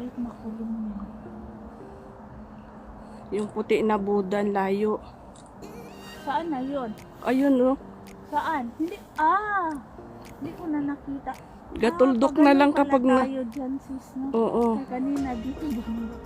Kahit makulong yan. Yung puti na budan, layo. Saan na yun? Ayun, oh. Saan? Hindi, hindi ko na nakita. Gatuldok na lang kapag na... tayo dyan, sis, no? Oo. Kaya kanina, dito bumba.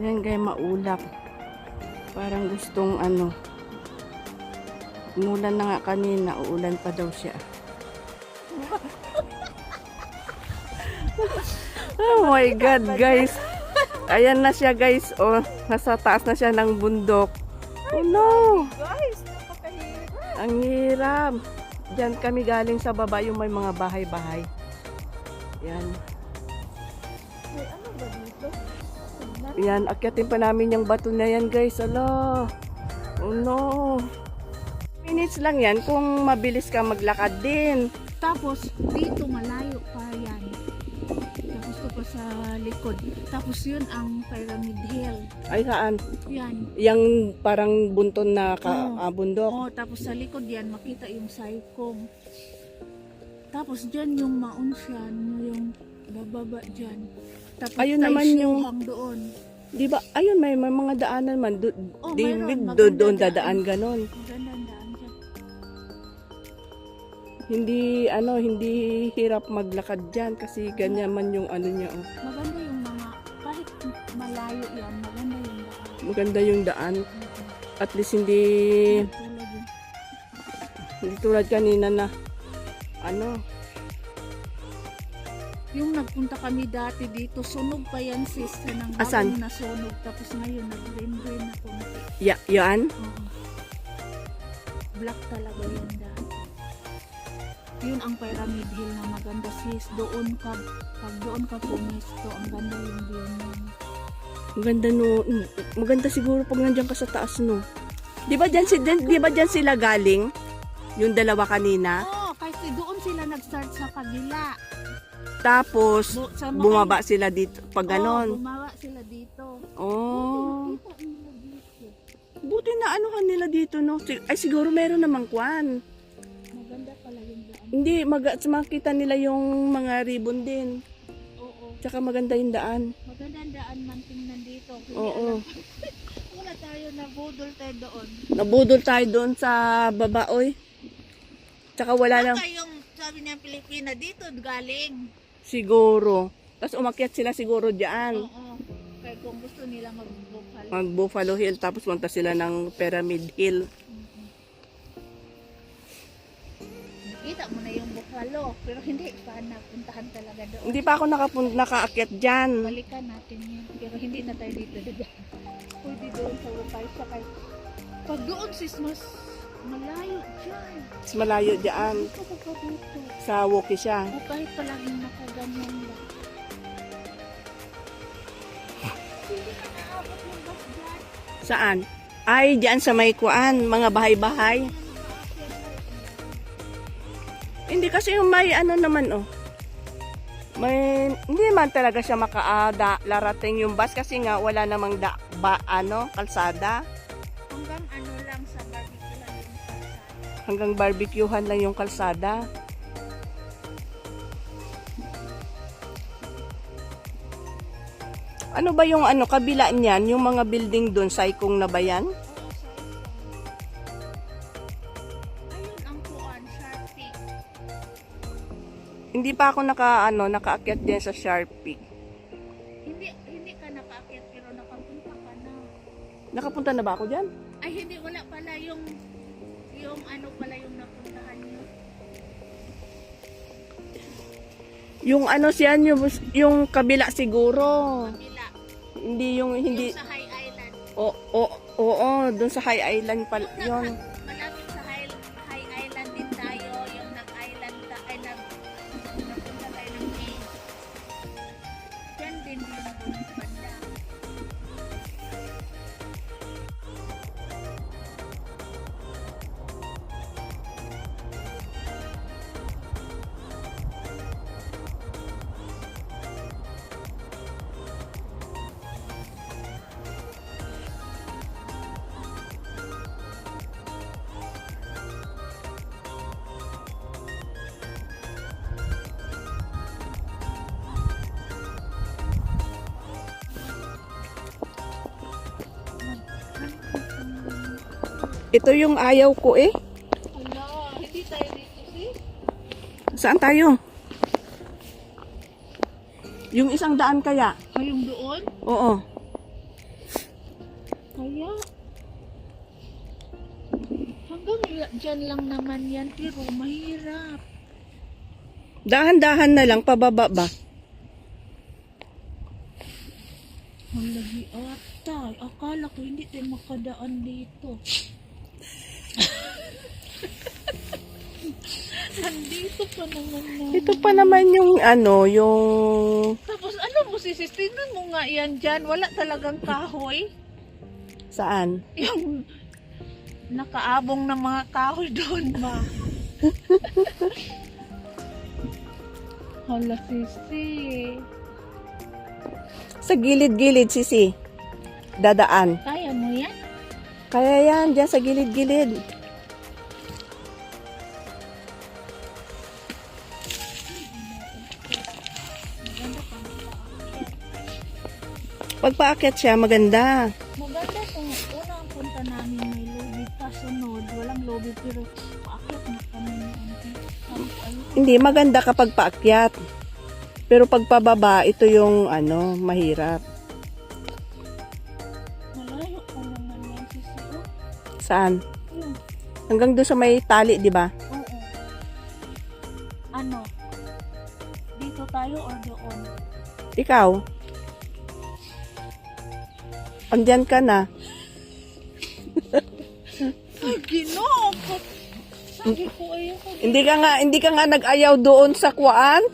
Yan, guys, maulap. Parang gustong ano. Umulan na nga kanina, uulan pa daw siya. Oh my God, guys. Ayan na siya, guys. Oh, nasa taas na siya ng bundok. Oh no! Guys, napakahirap. Ang hirap. Diyan kami galing sa baba, yung may mga bahay-bahay. Yan. May ano ba dito? Yan, akyatin pa namin yung bato na yan, guys. Ala. Oh no. Minutes lang yan kung mabilis ka maglakad din. Tapos, dito malayo pa yan. Tapos ito pa sa likod. Tapos yun ang Pyramid Hill. Ay, saan? Yan. Yang parang bunton na bundok. Oh, tapos sa likod yan, makita yung Saikong. Tapos dyan yung Maonshan, yung bababa dyan. Tapos Ayun naman yung... doon. Di ba? Ayun, may mga daanan man. Mayroon. Doon dadaan ganon. Magandang daan dyan. Hindi, hindi hirap maglakad dyan kasi ganyan man yung ano niya. Oh. Maganda yung mga, kahit malayo yan, maganda yung daan. Maganda yung daan. At least hindi tulad kanina na ano. Yung nagpunta kami dati dito, sunog pa yan sis, ng Asan? na sunog. Tapos ngayon, nag-green-green na konti. Yan? Oo. Black talaga yung daan. Yun ang Pyramid Hill na maganda sis. Doon ka, pag doon ka pumesto, ang ganda yung view mo. Maganda no. Maganda siguro pag nandiyan ka sa taas no. Di ba dyan sila galing? Yung dalawa kanina. Oo, kasi doon sila nag-start sa kabila. Tapos bumaba sila dito pag ganon. Bumaba sila dito. Oh. Kita nila dito. Buti na anuhan nila dito no. Ay siguro meron namang kwan. Maganda pala yung daan. Hindi, makita nila yung mga ribbon din. Oo. Tsaka maganda yung daan. Maganda ang daan man tingnan dito. Oo. Wala tayo, nabudol tayo doon. Nabudol tayo doon sa baba, oy. Tsaka wala na. Baka yung sabi niya Pilipina dito galing. Siguro. Tapos umakyat sila siguro dyan. Oo. Kaya kung gusto nila mag-buffalo. Mag-Buffalo Hill. Tapos punta sila ng Pyramid Hill. Nakita mo na yung buffalo. Pero hindi pa napuntahan talaga doon. Hindi pa ako nakaakyat dyan. Balikan natin yun. Pero hindi na tayo dito. Pwede doon sa Wapay siya kay... Pag doon sis, mas malayo dyan. Mas malayo dyan. Hindi ka pa dito. Sa Woki siya. O kahit palaging nakaganyan lang. Hindi ka naabot yung bus dyan. Saan? Ay, dyan sa may kuan. Mga bahay-bahay. Hindi kasi yung may ano naman oh. Hindi man talaga siya larating yung bus kasi nga wala namang kalsada. Hanggang ano lang sa barbecue lang yung kalsada. Hanggang barbecuehan lang yung kalsada. Ano ba yung kabila niyan? Yung mga building doon, Saikong na ba yan? Oo, ayun ang kuan, Sharp Peak. Hindi pa ako nakaakyat din sa Sharp Peak. Hindi ka nakaakyat pero nakapunta ka na. Nakapunta na ba ako dyan? Ay hindi, wala pala yung ano pala yung napuntahan nyo. Yung siyan, yung kabila siguro. Kabila. Hindi Yung hindi. sa High Island. Oo, doon sa High Island pala yun. Malapit sa High Island din tayo. Yung nag-island napunta tayo ng May. Yan din yung banda. Ito yung ayaw ko eh. Hala, hindi tayo dito, sis. Saan tayo? Yung isang daan kaya? Hayong doon? Oo. Kaya, hanggang dyan lang naman yan, pero mahirap. Dahan-dahan na lang, pababa ba? Malagi ata. Akala ko hindi tayo makadaan dito. Nandito pa naman na. Ito pa naman yung ano, yung... Tapos ano mo sis, tingnan mo nga yan dyan. Wala talagang kahoy. Saan? Yung nakaabong na mga kahoy doon ba? Hala sisi. Sa gilid-gilid, sisi. Dadaan. Kaya mo yan? Kaya yan, dyan sa gilid-gilid. Pag paakyat siya, maganda. Maganda kung una ang punta namin may lobby pa sunod. Walang lobby pero paakit na kami noon. Sabi ko, ayun. Hindi, maganda kapag paakyat. Pero pag pababa, ito yung ano, mahirap. Malayo pa naman yan sisi. Oh, Saan? yun. Hanggang doon sa may tali, di ba? Oo. Ano? Dito tayo or doon? Ikaw? Andyan ka na. Ay, ginoo ko. Sabi ko, ayoko. Hindi ka nga nag-ayaw doon sa kuan?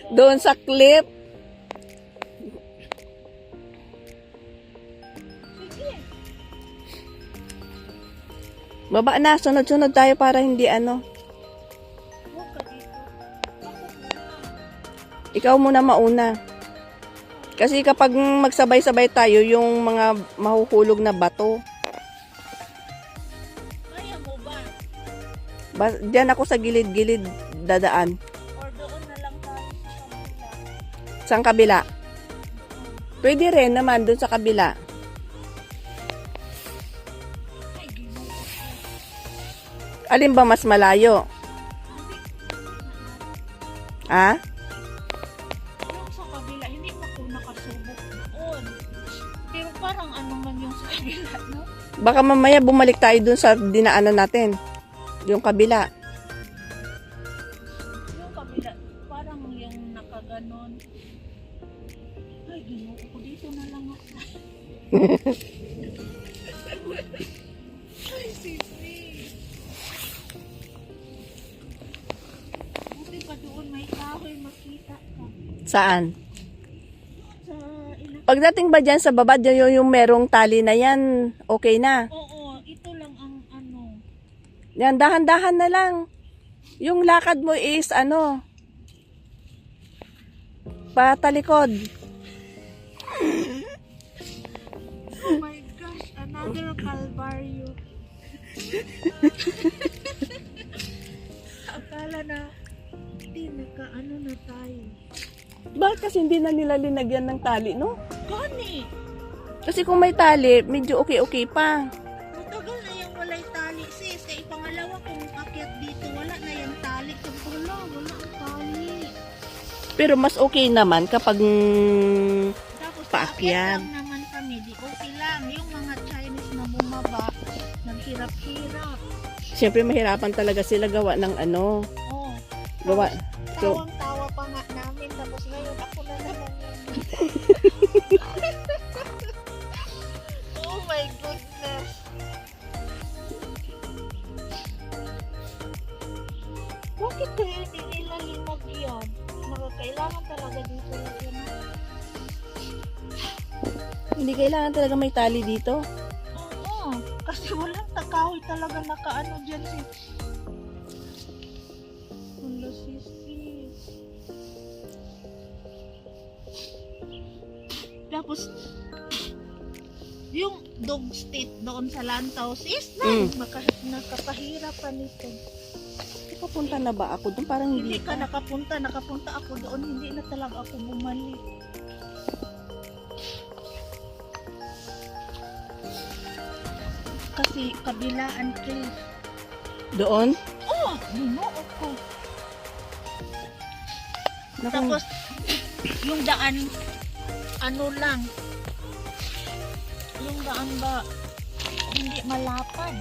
Doon sa clip. Sige. Baba na, sunod-sunod tayo para hindi ano. Huwag ka dito. Ako muna. Ikaw muna mauna. Kasi kapag magsabay-sabay tayo, yung mga mahuhulog na bato. Kaya mo ba? Diyan ako sa gilid-gilid dadaan. Or doon na lang tayo sa kabila? Saan kabila? Pwede rin naman doon sa kabila. Ay, ginoo ko. Alin ba mas malayo? Ha? Yung sa kabila, hindi pa ko nakasubok doon. Pero parang ano man yung sa kabila, no? Baka mamaya bumalik tayo doon sa dinaanan natin. Yung kabila. Yung kabila, parang yung nakaganon. Ay, ginoo ko. Dito na lang ako. Ay, sisi. Buti pa doon may kahoy makita ka. Saan? Sa ilang... Pagdating ba dyan sa baba, dyan yung merong tali na yan, okay na. Oo, ito lang ang ano. Yan, dahan-dahan na lang. Yung lakad mo is ano, patalikod. Oh my gosh, another Calvario. Akala na, hindi nakaano na tayo. Bakit kasi hindi na nila linagyan ng tali, no? Gani! Kasi kung may tali, medyo okay-okay pa. Matagal na yung walay tali, sis. Kaya pangalawa kung akyat dito, wala na yung tali. Sabi ko, wala ang tali. Pero mas okay naman kapag Tapos paakyat. paakyat lang naman kami, di okay lang. Yung mga Chinese na bumaba, naghirap-hirap. Siyempre mahirapan talaga sila gawa ng ano, Oh, gawa. So, tawang-tawa pa nga namin. Tapos ngayon, ako na naman yun. Oh my goodness. Bakit kaya hindi nila linagyan? Kailangan talaga dito lagyan. hindi kailangan talaga may tali dito. Oo, kasi walang takahoy talaga nakaano dyan si... Wala sis. Tapos, yung dog state doon sa Lantaw, sis, nakapahirapan nito. Papunta na ba ako doon? Parang Hindi hindi ka pa. nakapunta ako doon, hindi na talaga ako bumalik. kasi kabilaan Chris. Doon? Oh, binuo ko. Naku, Tapos, yung daan, ano lang, yung daan ba, hindi malapad.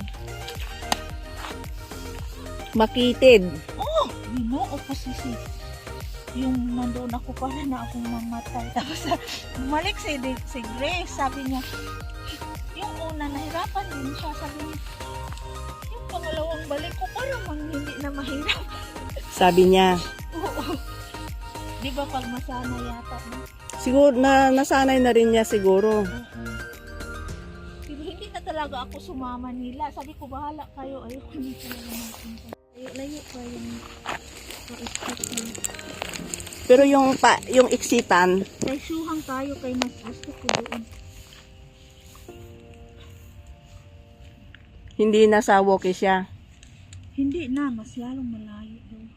makitid. Oh, binuo ko yung nandoon ako para na akong mamatay. Tapos, bumalik si Grace, sabi niya, yung una, nahirapan din siya, sabi niya, yung pangalawang balik ko, parang hindi na mahirap. Sabi niya. Oo. Di ba pag masana yata, no? Siguro, nasanay na rin niya siguro. Pero hindi na talaga ako sumama nila. Sabi ko, bahala kayo. Ayoko na talaga magpunta. Layo pa yung pa-expecting. Pero yung iksitan, Kay suhang tayo kay mas gusto ko doon. hindi nasa walkie siya. Hindi na, mas lalong malayo doon.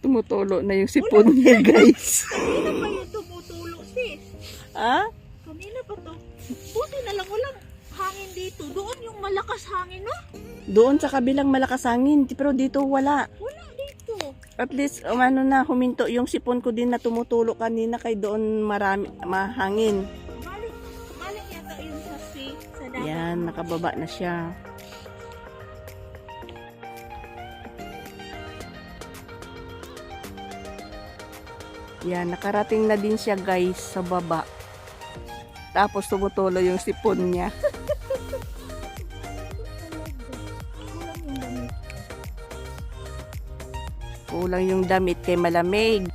Tumutulo na yung sipon niya, guys. Kanina pa yung tumutulo, sis. Ha? Kanina pa to. Buti na lang walang hangin dito. Doon yung malakas hangin, no? Doon sa kabilang malakas hangin, pero dito wala. Wala dito. At least, huminto yung sipon ko din na tumutulo kanina kay doon mahangin. Maling yata yun sa sea, sa dagat. Yan, nakababa na siya. Yan, nakarating na din siya, guys, sa baba. Tapos tumutulo yung sipon niya. Kulang yung damit. Kulang yung damit kay malamig.